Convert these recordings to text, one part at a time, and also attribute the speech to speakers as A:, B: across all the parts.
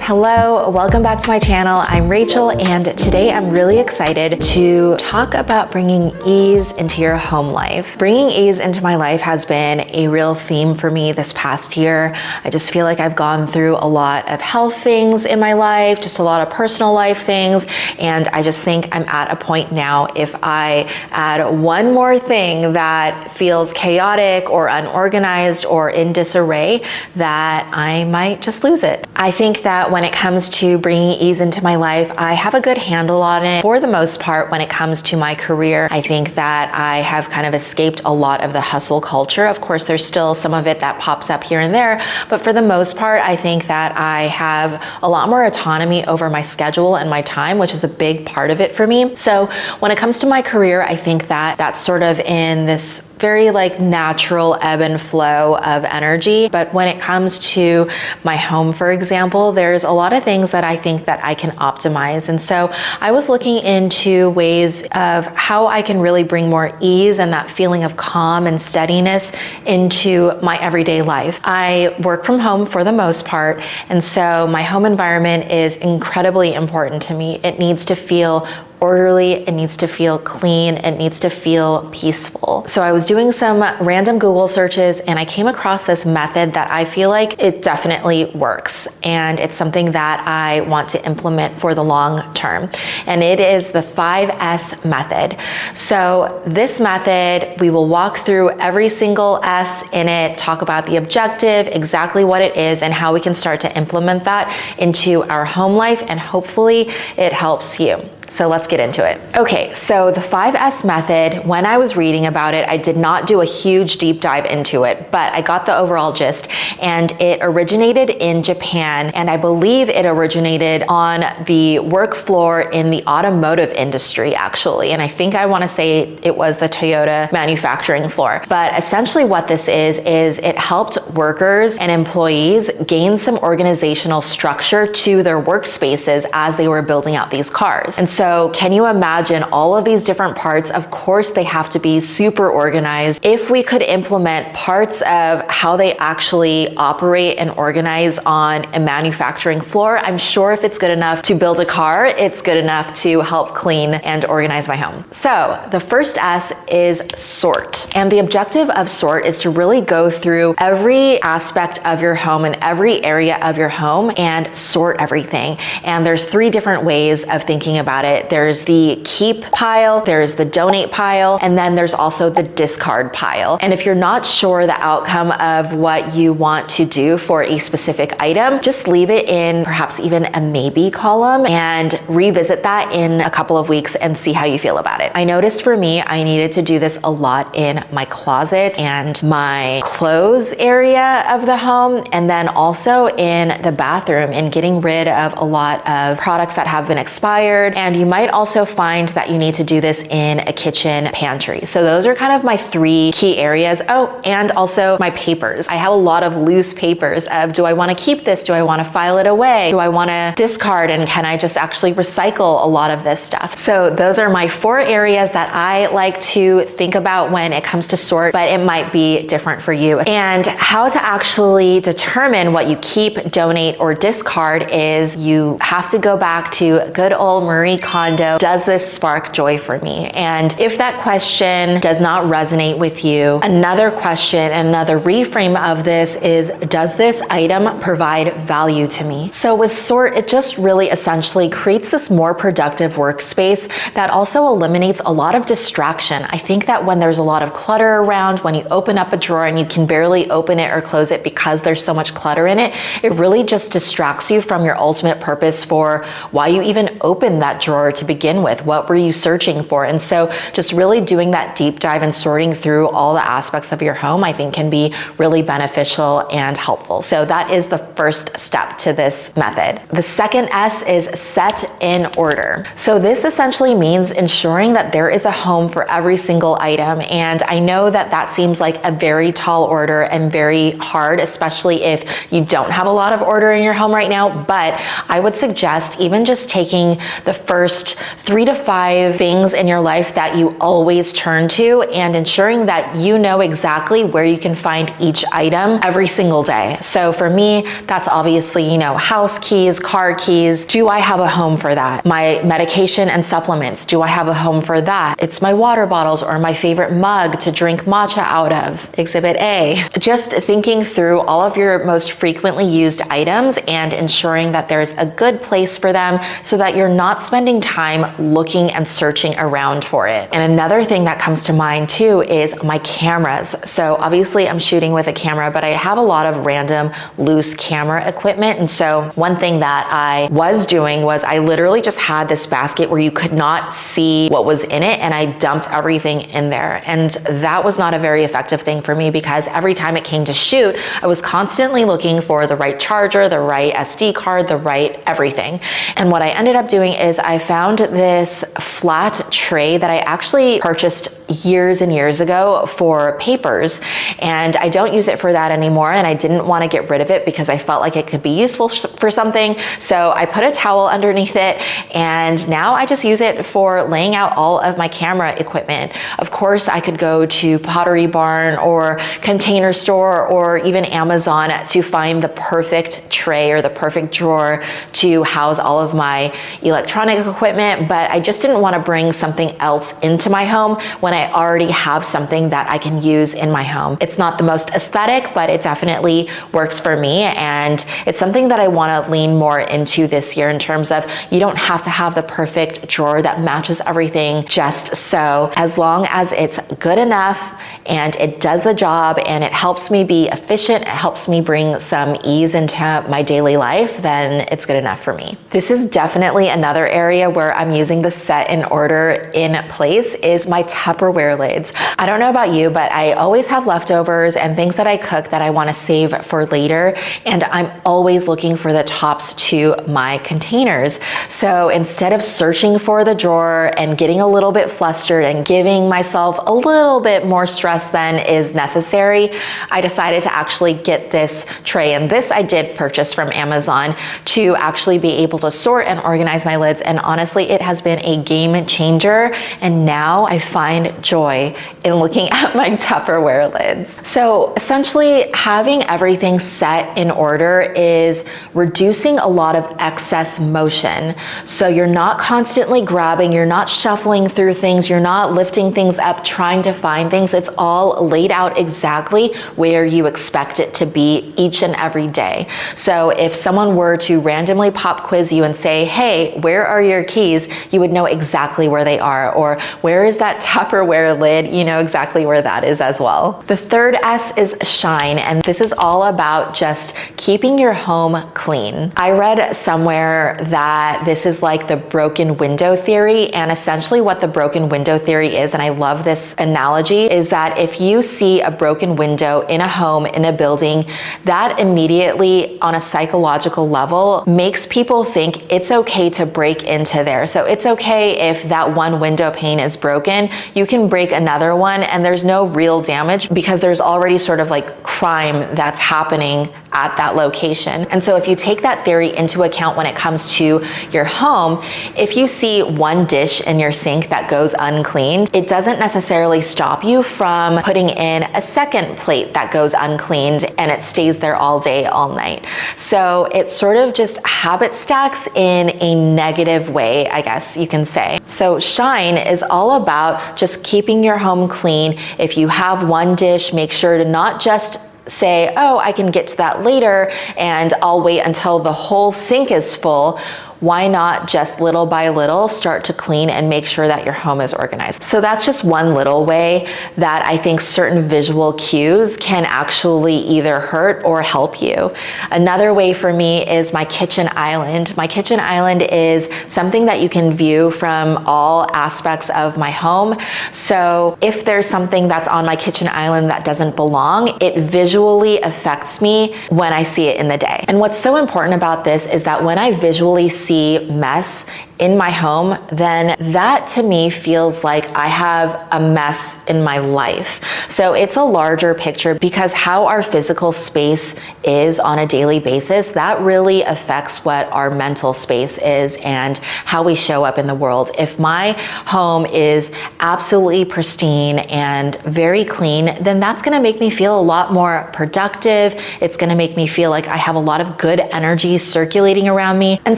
A: Hello, welcome back to my channel. I'm Rachel, and today I'm really excited to talk about bringing ease into your home life. Bringing ease into my life has been a real theme for me this past year. I just feel like I've gone through a lot of health things in my life, just a lot of personal life things, and I just think I'm at a point now, if I add one more thing that feels chaotic or unorganized or in disarray, that I might just lose it. I think that when it comes to bringing ease into my life, I have a good handle on it. For the most part, when it comes to my career, I think that I have kind of escaped a lot of the hustle culture. Of course, there's still some of it that pops up here and there, but for the most part, I think that I have a lot more autonomy over my schedule and my time, which is a big part of it for me. So when it comes to my career, I think that that's sort of in this very natural ebb and flow of energy. But when it comes to my home, for example, there's a lot of things that I think that I can optimize. And so I was looking into ways of how I can really bring more ease and that feeling of calm and steadiness into my everyday life. I work from home for the most part, and so my home environment is incredibly important to me. It needs to feel orderly, it needs to feel clean, it needs to feel peaceful. So I was doing some random Google searches and I came across this method that I feel like it definitely works, and it's something that I want to implement for the long term, and it is the 5S method. So this method, we will walk through every single S in it, talk about the objective, exactly what it is, and how we can start to implement that into our home life, and hopefully it helps you. So let's get into it. Okay, so the 5S method, when I was reading about it, I did not do a huge deep dive into it, but I got the overall gist, and it originated in Japan, and I believe it originated on the work floor in the automotive industry, actually. And I think I want to say it was the Toyota manufacturing floor. But essentially what this is it helped workers and employees gain some organizational structure to their workspaces as they were building out these cars. And so can you imagine all of these different parts? Of course, they have to be super organized. If we could implement parts of how they actually operate and organize on a manufacturing floor, I'm sure if it's good enough to build a car, it's good enough to help clean and organize my home. So the first S is sort. And the objective of sort is to really go through every aspect of your home and every area of your home and sort everything. And there's 3 different ways of thinking about it. There's the keep pile, there's the donate pile, and then there's also the discard pile. And if you're not sure the outcome of what you want to do for a specific item, just leave it in perhaps even a maybe column and revisit that in a couple of weeks and see how you feel about it. I noticed for me, I needed to do this a lot in my closet and my clothes area of the home, and then also in the bathroom, and getting rid of a lot of products that have been expired. And you might also find that you need to do this in a kitchen pantry. So those are kind of my 3 key areas. Oh, and also my papers. I have a lot of loose papers of, do I want to keep this? Do I want to file it away? Do I want to discard? And can I just actually recycle a lot of this stuff? So those are my 4 areas that I like to think about when it comes to sort, but it might be different for you. And how to actually determine what you keep, donate, or discard is you have to go back to good old Marie Kondo, does this spark joy for me? And if that question does not resonate with you, another question, another reframe of this is, does this item provide value to me? So with sort, it just really essentially creates this more productive workspace that also eliminates a lot of distraction. I think that when there's a lot of clutter around, when you open up a drawer and you can barely open it or close it because there's so much clutter in it, it really just distracts you from your ultimate purpose for why you even opened that drawer to begin with. What were you searching for? And so just really doing that deep dive and sorting through all the aspects of your home, I think can be really beneficial and helpful. So that is the first step to this method. The second S is set in order. So this essentially means ensuring that there is a home for every single item. And I know that that seems like a very tall order and very hard, especially if you don't have a lot of order in your home right now. But I would suggest even just taking the first first 3 to 5 things in your life that you always turn to, and ensuring that you know exactly where you can find each item every single day. So for me, that's obviously, house keys, car keys. Do I have a home for that? My medication and supplements. Do I have a home for that? It's my water bottles or my favorite mug to drink matcha out of, Exhibit A. Just thinking through all of your most frequently used items and ensuring that there's a good place for them so that you're not spending time looking and searching around for it. And another thing that comes to mind too is my cameras. So obviously I'm shooting with a camera, but I have a lot of random loose camera equipment. And so one thing that I was doing was I literally just had this basket where you could not see what was in it, and I dumped everything in there. And that was not a very effective thing for me, because every time it came to shoot, I was constantly looking for the right charger, the right SD card, the right everything. And what I ended up doing is I found this flat tray that I actually purchased years and years ago for papers, and I don't use it for that anymore, and I didn't want to get rid of it because I felt like it could be useful for something. So I put a towel underneath it, and now I just use it for laying out all of my camera equipment. Of course, I could go to Pottery Barn or Container Store or even Amazon to find the perfect tray or the perfect drawer to house all of my electronic equipment, but I just didn't want to bring something else into my home when I already have something that I can use in my home. It's not the most aesthetic, but it definitely works for me, and it's something that I want to lean more into this year in terms of you don't have to have the perfect drawer that matches everything just so. As long as it's good enough and it does the job and it helps me be efficient, it helps me bring some ease into my daily life, then it's good enough for me. This is definitely another area where I'm using the set in order in place is my Tupperware lids. I don't know about you, but I always have leftovers and things that I cook that I want to save for later, and I'm always looking for the tops to my containers. So instead of searching for the drawer and getting a little bit flustered and giving myself a little bit more stress than is necessary, I decided to actually get this tray, and this I did purchase from Amazon to actually be able to sort and organize my lids, and honestly it has been a game changer, and now I find joy in looking at my Tupperware lids. So essentially having everything set in order is reducing a lot of excess motion. So you're not constantly grabbing, you're not shuffling through things, you're not lifting things up, trying to find things. It's all laid out exactly where you expect it to be each and every day. So if someone were to randomly pop quiz you and say, hey, where are your keys? You would know exactly where they are. Or where is that Tupperware lid? You know exactly where that is as well. The third S is shine, and this is all about just keeping your home clean. I read somewhere that this is like the broken window theory, and essentially what the broken window theory is, and I love this analogy, is that if you see a broken window in a home, in a building, that immediately on a psychological level makes people think it's okay to break into there. So it's okay if that one window pane is broken, you can break another one and there's no real damage because there's already sort of like crime that's happening at that location. And so if you take that theory into account when it comes to your home, if you see one dish in your sink that goes uncleaned, it doesn't necessarily stop you from putting in a second plate that goes uncleaned and it stays there all day, all night. So it sort of just habit stacks in a negative way, I guess you can say. So shine is all about just keeping your home clean. If you have one dish, make sure to not just say, oh, I can get to that later and I'll wait until the whole sink is full. Why not just little by little start to clean and make sure that your home is organized? So that's just one little way that I think certain visual cues can actually either hurt or help you. Another way for me is my kitchen island. My kitchen island is something that you can view from all aspects of my home. So if there's something that's on my kitchen island that doesn't belong, it visually affects me when I see it in the day. And what's so important about this is that when I visually see see mess in my home, then that to me feels like I have a mess in my life. So it's a larger picture, because how our physical space is on a daily basis, that really affects what our mental space is and how we show up in the world. If my home is absolutely pristine and very clean, then that's gonna make me feel a lot more productive. It's gonna make me feel like I have a lot of good energy circulating around me. And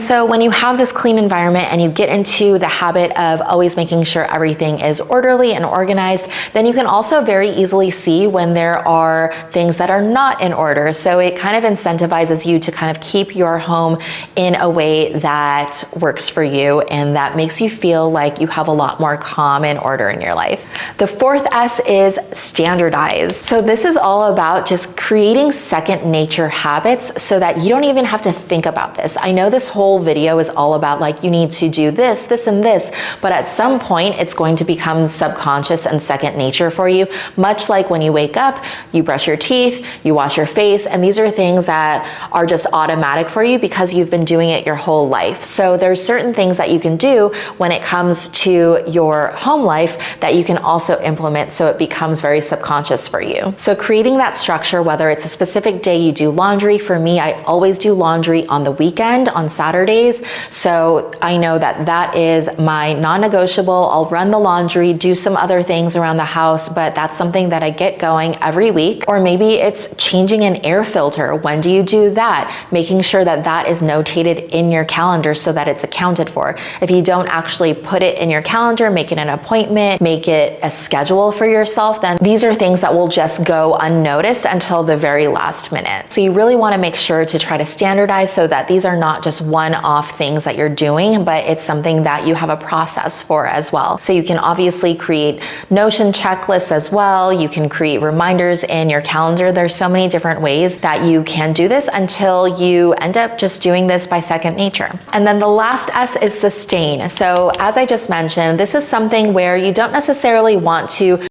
A: so when you have this clean environment and you get into the habit of always making sure everything is orderly and organized, then you can also very easily see when there are things that are not in order. So it kind of incentivizes you to kind of keep your home in a way that works for you and that makes you feel like you have a lot more calm and order in your life. The fourth S is standardize. So this is all about just creating second nature habits so that you don't even have to think about this. I know this whole video is all about like, you need to do this, this, and this, but at some point it's going to become subconscious and second nature for you, much like when you wake up, you brush your teeth, you wash your face, and these are things that are just automatic for you because you've been doing it your whole life. So there's certain things that you can do when it comes to your home life that you can also implement so it becomes very subconscious for you. So creating that structure, whether it's a specific day you do laundry, for me, I always do laundry on the weekend, on Saturdays. So I know that that is my non-negotiable. I'll run the laundry, do some other things around the house, but that's something that I get going every week. Or maybe it's changing an air filter. When do you do that? Making sure that that is notated in your calendar so that it's accounted for. If you don't actually put it in your calendar, make it an appointment, make it a schedule for yourself, then these are things that will just go unnoticed until the very last minute. So you really want to make sure to try to standardize so that these are not just one-off things that you're doing, but it's something that you have a process for as well. So you can obviously create Notion checklists as well. You can create reminders in your calendar. There's so many different ways that you can do this until you end up just doing this by second nature. And then the last S is sustain. So as I just mentioned, this is something where you don't necessarily want to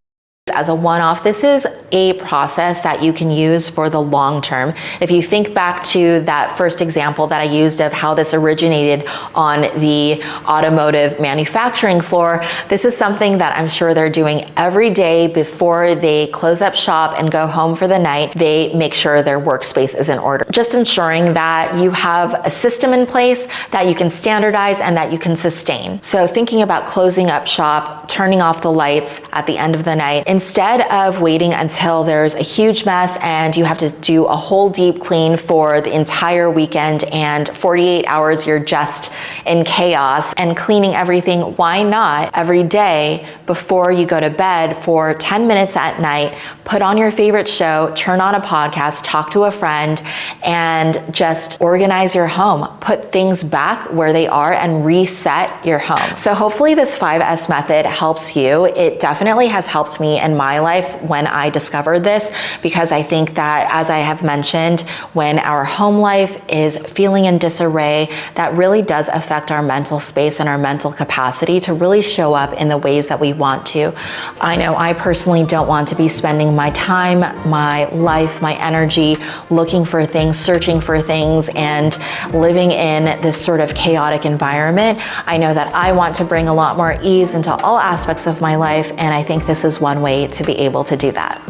A: as a one-off. This is a process that you can use for the long term. If you think back to that first example that I used of how this originated on the automotive manufacturing floor, this is something that I'm sure they're doing every day before they close up shop and go home for the night. They make sure their workspace is in order. Just ensuring that you have a system in place that you can standardize and that you can sustain. So thinking about closing up shop, turning off the lights at the end of the night, instead of waiting until there's a huge mess and you have to do a whole deep clean for the entire weekend and 48 hours you're just in chaos and cleaning everything, why not every day before you go to bed for 10 minutes at night, put on your favorite show, turn on a podcast, talk to a friend, and just organize your home. Put things back where they are and reset your home. So hopefully this 5S method helps you. It definitely has helped me in my life when I discovered this, because I think that, as I have mentioned, when our home life is feeling in disarray, that really does affect our mental space and our mental capacity to really show up in the ways that we want to. I know I personally don't want to be spending my time, my life, my energy looking for things, searching for things, and living in this sort of chaotic environment. I know that I want to bring a lot more ease into all aspects of my life, and I think this is one way to be able to do that.